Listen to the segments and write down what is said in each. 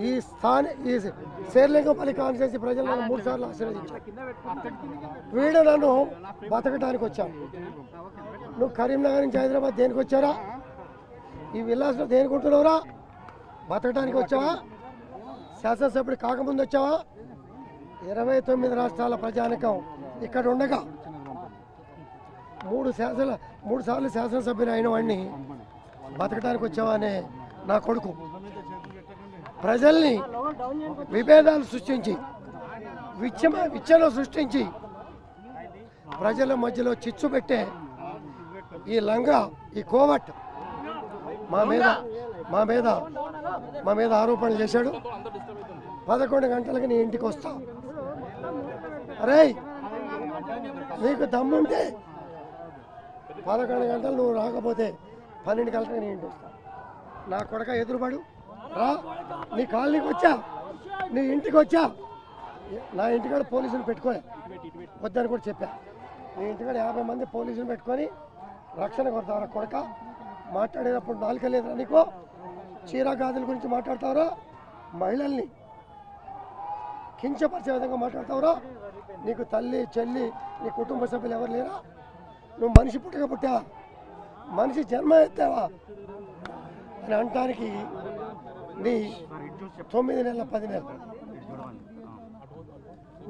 ఈ శేర్లింగంపల్లి కాన్స్టిట్యూన్సీ ప్రజలు నన్ను 3 సార్లు ఆశీర్వదించారు. వీడు నన్ను బతకడానికి వచ్చాను. నువ్వు కరీంనగర్ నుంచి హైదరాబాద్ దేనికి వచ్చారా? ఈ విల్లాస్లో దేనికి ఉంటున్నావురా? బతకడానికి వచ్చావా? శాసనసభ్యుడు కాకముందు వచ్చావా? 29 రాష్ట్రాల ప్రజానికం ఇక్కడ ఉండగా 3 సార్లు శాసనసభ్యులు అయిన వాడిని బతకడానికి వచ్చావా అనే నా కొడుకు ప్రజల్ని విభేదాలు సృష్టించి విచ్చలు సృష్టించి ప్రజల మధ్యలో చిచ్చు పెట్టే ఈ లంగా, ఈ కోవట్ మా మీద ఆరోపణలు చేశాడు. 11 గంటలకి నీ ఇంటికి వస్తా. అరే నీకు దమ్ముంటే 11 గంటలు నువ్వు రాకపోతే 12 గంటలకు నీ ఇంటికి వస్తా. నా కొడక ఎదురుపడు రా. నీ కాలనీకి వచ్చా, నీ ఇంటికి వచ్చా. నా ఇంటికాడ పోలీసులు పెట్టుకోలే వద్దని కూడా చెప్పా. నీ ఇంటికాడ 50 మంది పోలీసులు పెట్టుకొని రక్షణ కొడతావరా కొడక? మాట్లాడేటప్పుడు నాలుక లేదురా నీకు? చీర గాజుల గురించి మాట్లాడతావురా? మహిళల్ని కించపరిచే విధంగా మాట్లాడతావురా? నీకు తల్లి, చెల్లి, నీ కుటుంబ సభ్యులు ఎవరు లేరా? నువ్వు మనిషి పుట్టగా మనిషి జన్మ ఎత్తావా అని అనటానికి నీ 9 నెలల 10 నెలలు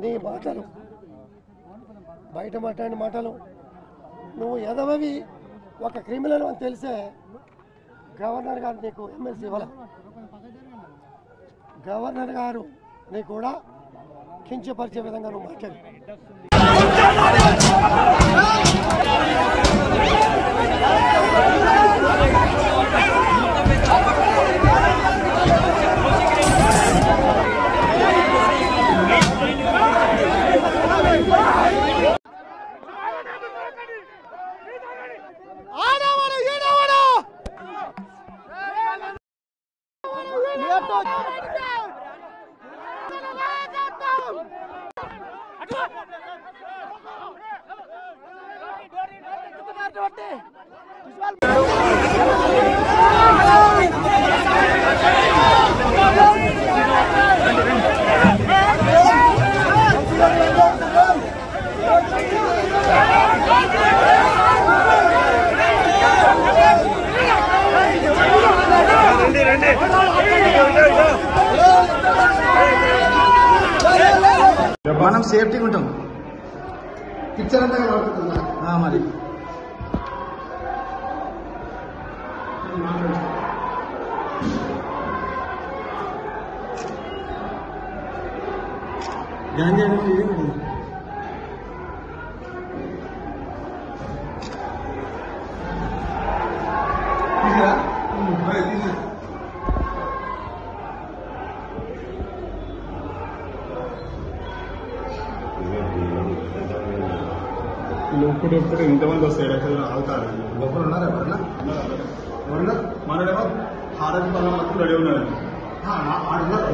నీ మాటలు, బయట మాట్లాడిన మాటలు, నువ్వు ఎదవవి ఒక క్రిమినల్ అని తెలిసే గవర్నర్ గారు నీకు ఎమ్మెల్సీ ఇవ్వాలి. గవర్నర్ గారు నీకు కూడా కించపరిచే విధంగా నువ్వు మాట్లాడి మనం సేఫ్టీగా ఉంటాం. పిక్చర్ అంతా కనబడుతుందా? మరి ఇప్పుడు ఇంతమంది వస్తాయి ఆగుతారు. లోపల ఉన్నారా ఎవరన్నా? మనడేమో హారతి పనులు రెడీ ఉన్నారు. ఆడున్నారు